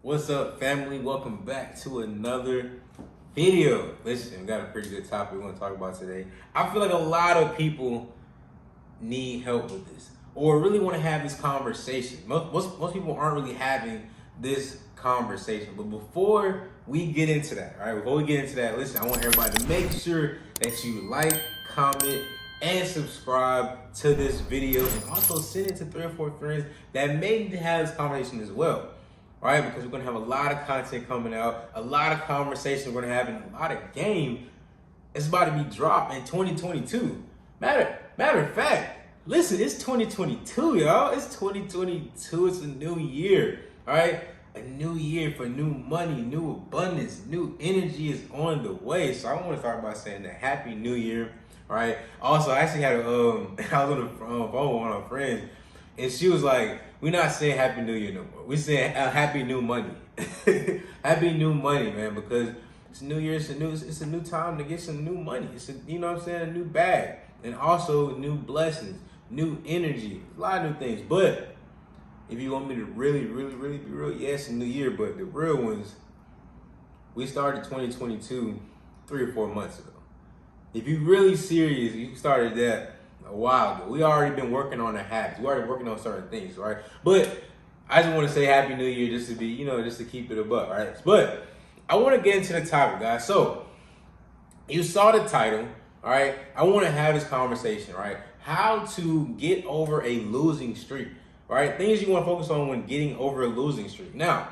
What's up, family? Welcome back to another video. Listen, we got a pretty good topic we're going to talk about today. I feel like a lot of people need help with this or really want to have this conversation. Most people aren't really having this conversation. But before we get into that, all right, listen, I want everybody to make sure that you like, comment, and subscribe to this video, and also send it to 3 or 4 friends that may need to have this conversation as well. All right, because we're gonna have a lot of content coming out, a lot of conversation we're gonna have, and a lot of game is about to be dropped in 2022. Matter of fact, listen, it's 2022, y'all. It's 2022. It's a new year. All right, a new year for new money, new abundance, new energy is on the way. So I want to start by saying that Happy New Year. All right. Also, I actually had I was on the phone with one of my friends, and she was like, "We're not saying Happy New Year no more. We're saying Happy New Money." Happy New Money, man, because it's New Year. It's a new time to get some new money. It's you know what I'm saying, a new bag, and also new blessings, new energy, a lot of new things. But if you want me to really be real, yes, a new year, but the real ones, we started 2022 3 or 4 months ago. If you're really serious, you started that a while ago. We already been working on the habits. We already working on certain things, right? But I just want to say Happy New Year just to be, just to keep it a buck, right? But I want to get into the topic, guys. So you saw the title, all right? I want to have this conversation, right? How to get over a losing streak, right? Things you want to focus on when getting over a losing streak. Now,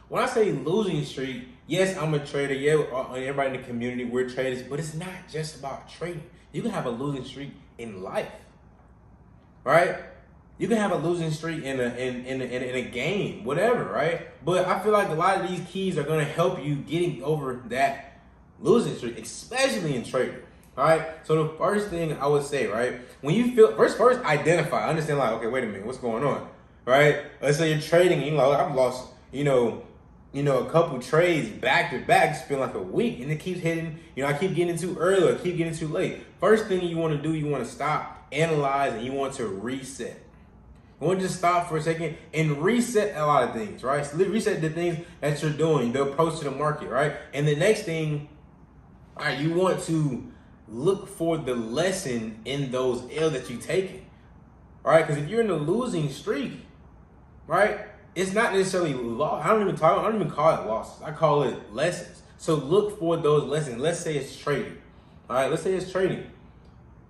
when I say losing streak, yes, I'm a trader. Yeah, everybody in the community, we're traders. But it's not just about trading. You can have a losing streak in life, right? You can have a losing streak in a game, whatever, right? But I feel like a lot of these keys are going to help you getting over that losing streak, especially in trading. All right. So the first thing I would say, right, when you feel first identify, understand, like, okay, wait a minute, what's going on, right? Let's say you're trading, and I've lost, a couple trades back to back. It's been like a week, and it keeps hitting. I keep getting too early, or keep getting too late. First thing you want to do, you want to stop, analyze, and you want to reset. You want to just stop for a second and reset a lot of things, right? So reset the things that you're doing, the approach to the market, right? And the next thing, all right, you want to look for the lesson in those L that you've taken, right? Because if you're in a losing streak, right, it's not necessarily loss. I don't even call it losses. I call it lessons. So look for those lessons. Let's say it's trading. All right, let's say it's trading.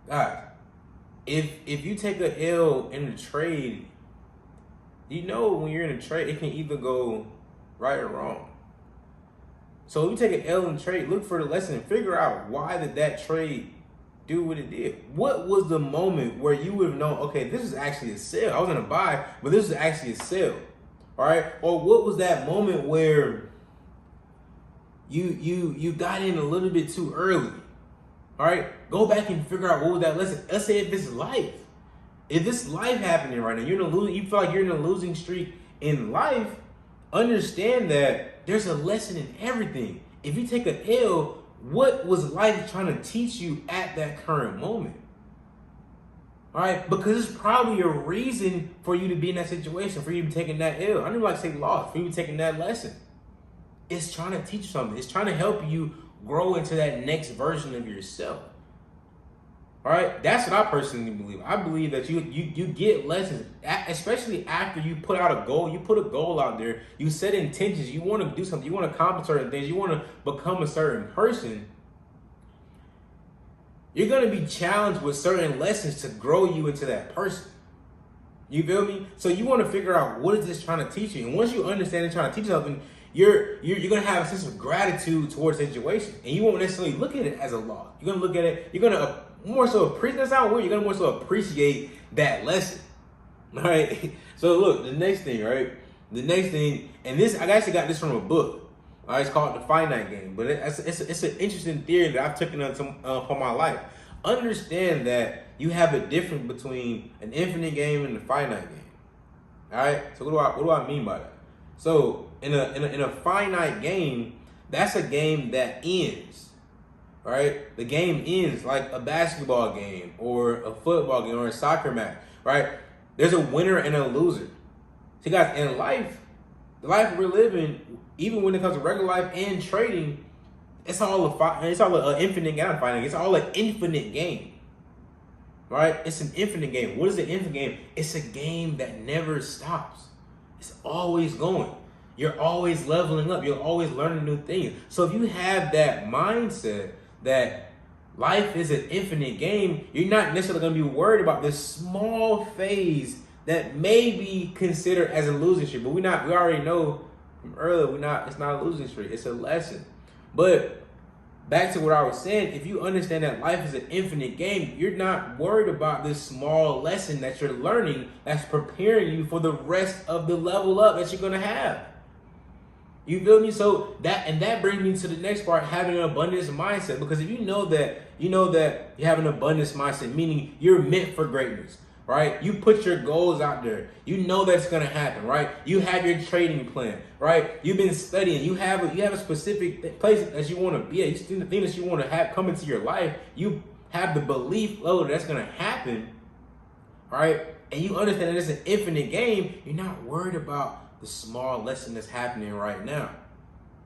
Guys, if you take a L in a trade, when you're in a trade, it can either go right or wrong. So if you take an L in trade, look for the lesson and figure out why did that trade do what it did. What was the moment where you would have known, okay, this is actually a sell. I was in a buy, but this is actually a sell. All right. Or what was that moment where you got in a little bit too early? All right. Go back and figure out what was that lesson. Let's say if it's life. If it's life happening right now, you feel like you're in a losing streak in life, understand that there's a lesson in everything. If you take an L, what was life trying to teach you at that current moment? All right, because it's probably a reason for you to be in that situation, for you to be taking that L. I don't even like to say loss, for you to be taking that lesson. It's trying to teach you something. It's trying to help you grow into that next version of yourself. All right, that's what I personally believe. I believe that you get lessons, especially after you put out a goal. You put a goal out there. You set intentions. You want to do something. You want to accomplish certain things. You want to become a certain person. You're going to be challenged with certain lessons to grow you into that person. You feel me? So you want to figure out, what is this trying to teach you? And once you understand it's trying to teach you something, you're going to have a sense of gratitude towards the situation. And you won't necessarily look at it as a loss. You're going to look at it, you're going to more so appreciate, that's not weird, you're going to more so appreciate that lesson. All right? So look, the next thing, right? The next thing, and this, I actually got this from a book. All right, it's called The Finite Game, but it's an interesting theory that I've taken upon my life. Understand that you have a difference between an infinite game and a finite game. All right, so what do I mean by that? So in a finite game, that's a game that ends. Right, the game ends like a basketball game or a football game or a soccer match. Right, there's a winner and a loser. See, guys, in life, The life we're living, even when it comes to regular life and trading, it's all an infinite game. It's all an infinite game, right? It's an infinite game. What is an infinite game? It's a game that never stops. It's always going. You're always leveling up. You're always learning new things. So if you have that mindset that life is an infinite game, you're not necessarily going to be worried about this small phase that may be considered as a losing streak. But we already know from earlier, it's not a losing streak. It's a lesson. But back to what I was saying, if you understand that life is an infinite game, you're not worried about this small lesson that you're learning that's preparing you for the rest of the level up that you're going to have. You feel me? So that brings me to the next part, having an abundance mindset. Because if you know that you have an abundance mindset, meaning you're meant for greatness, right? You put your goals out there. You know that's gonna happen, right? You have your trading plan, right? You've been studying. You have a specific place that you want to be at. You see the thing that you want to have come into your life. You have the belief level that's gonna happen, right? And you understand that it's an infinite game. You're not worried about the small lesson that's happening right now.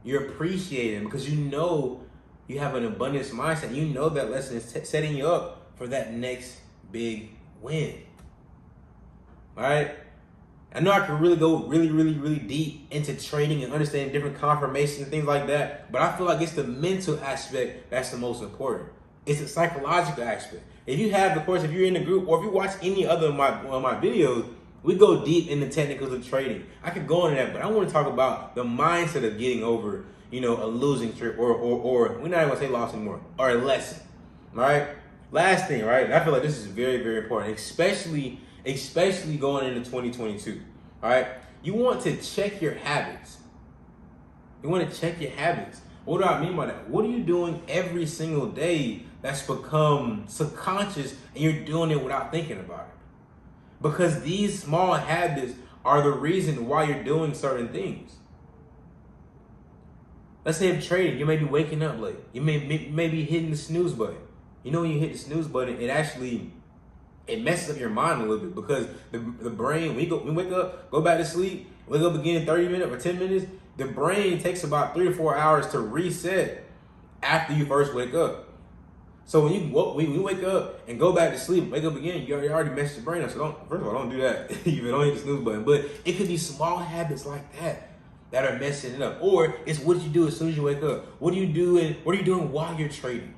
You're appreciating because you know you have an abundance mindset. You know that lesson is setting you up for that next big win. All right? I know I can really go really deep into trading and understanding different confirmations and things like that, but I feel like it's the mental aspect that's the most important. It's the psychological aspect. If you have, of course, if you're in the group or if you watch any other of my videos, we go deep in the technicals of trading. I could go into that, but I want to talk about the mindset of getting over, a losing streak or we're not even gonna say loss anymore, or a lesson. All right. Last thing, right? I feel like this is very, very important, especially going into 2022. All right. You want to check your habits. What do I mean by that? What are you doing every single day that's become subconscious and you're doing it without thinking about it? Because these small habits are the reason why you're doing certain things. Let's say I'm trading, you may be waking up late. You may be hitting the snooze button. When you hit the snooze button, it messes up your mind a little bit because the brain, we wake up, go back to sleep, wake up again in 30 minutes or 10 minutes, the brain takes about 3 or 4 hours to reset after you first wake up. So when you wake up and go back to sleep, wake up again, you already messed your brain up. So first of all, don't do that. You don't hit the snooze button. But it could be small habits like that are messing it up. Or it's what you do as soon as you wake up. What are you doing while you're trading?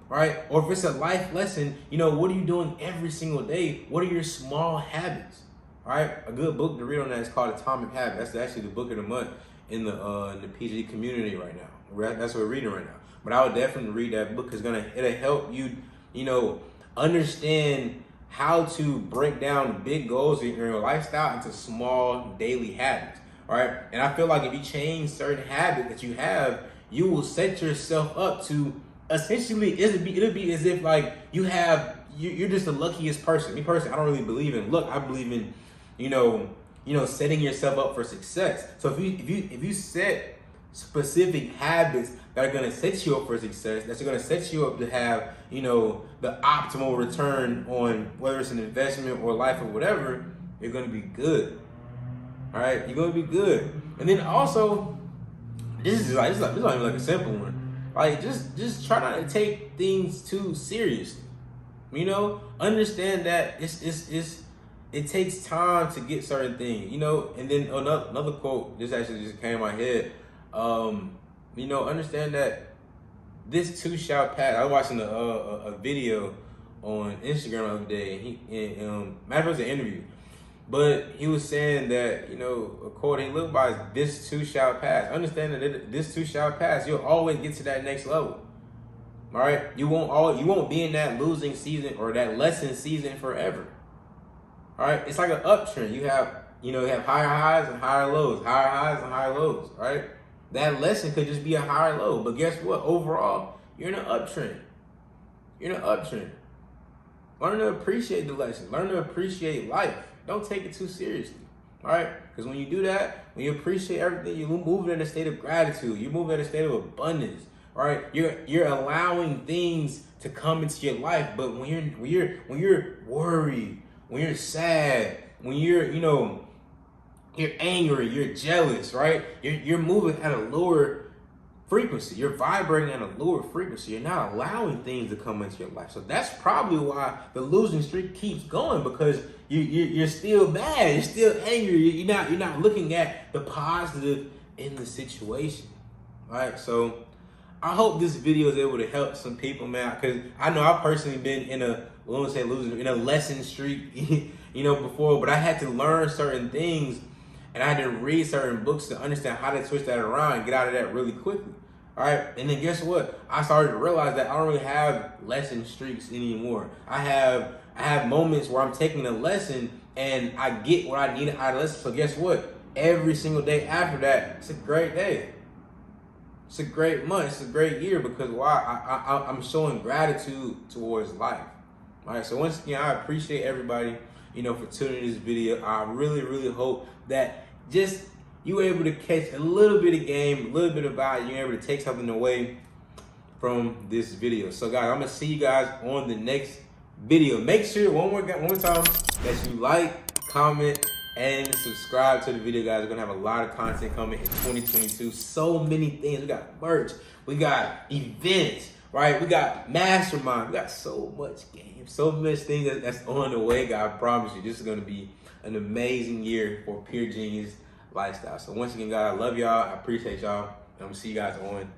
Right? Or if it's a life lesson, what are you doing every single day? What are your small habits? Right? A good book to read on that is called Atomic Habits. That's actually the book of the month in the PG community right now. That's what we're reading right now. But I would definitely read that book because it'll help you, understand how to break down big goals in your lifestyle into small daily habits. All right. And I feel like if you change certain habits that you have, you will set yourself up to essentially, it'll be as if like you're just the luckiest person. Me personally, I don't really believe in luck. I believe in, setting yourself up for success. So if you set specific habits that are going to set you up for success, that's going to set you up to have, the optimal return on whether it's an investment or life or whatever, you're going to be good. All right, you're going to be good. And then also, this is not even like a simple one. Like just try not to take things too seriously. Understand that it takes time to get certain things. And then another quote, this actually just came in my head. Understand that this too shall pass. I was watching a video on Instagram the other day, and matter of fact, it was an interview, but he was saying that a quote he lived by is "This too shall pass." Understand that this too shall pass. You'll always get to that next level. All right, you won't be in that losing season or that lesson season forever. All right, it's like an uptrend. You have higher highs and higher lows, higher highs and higher lows. Right. That lesson could just be a higher low, but guess what? Overall, you're in an uptrend. Learn to appreciate the lesson. Learn to appreciate life. Don't take it too seriously, all right? Because when you do that, when you appreciate everything, you move in a state of gratitude. You move in a state of abundance, all right? You're allowing things to come into your life, but when you're worried, when you're sad, when you're you're angry, you're jealous, right? You're moving at a lower frequency. You're vibrating at a lower frequency. You're not allowing things to come into your life. So that's probably why the losing streak keeps going, because you're still mad. You're still angry. You're not looking at the positive in the situation, right? So I hope this video is able to help some people, man, because I know I've personally been in a, in a lesson streak, before, but I had to learn certain things and I had to read certain books to understand how to twist that around and get out of that really quickly. All right, and then guess what? I started to realize that I don't really have lesson streaks anymore. I have moments where I'm taking a lesson and I get what I need out of lesson. So guess what? Every single day after that, it's a great day. It's a great month. It's a great year, because why? I'm showing gratitude towards life. All right. So once again, I appreciate everybody, for tuning in this video. I really, really hope that just you were able to catch a little bit of game, a little bit of value. You're able to take something away from this video. So guys, I'm gonna see you guys on the next video. Make sure one more time that you like, comment, and subscribe to the video, guys. We're gonna have a lot of content coming in 2022. So many things. We got merch, we got events, right? We got mastermind. We got so much game, so much things that's on the way, guys. I promise you, this is gonna be an amazing year for Pure Genius Lifestyle. So once again, guys, I love y'all. I appreciate y'all. And I'm gonna see you guys on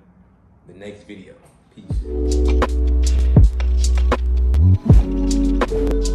the next video. Peace.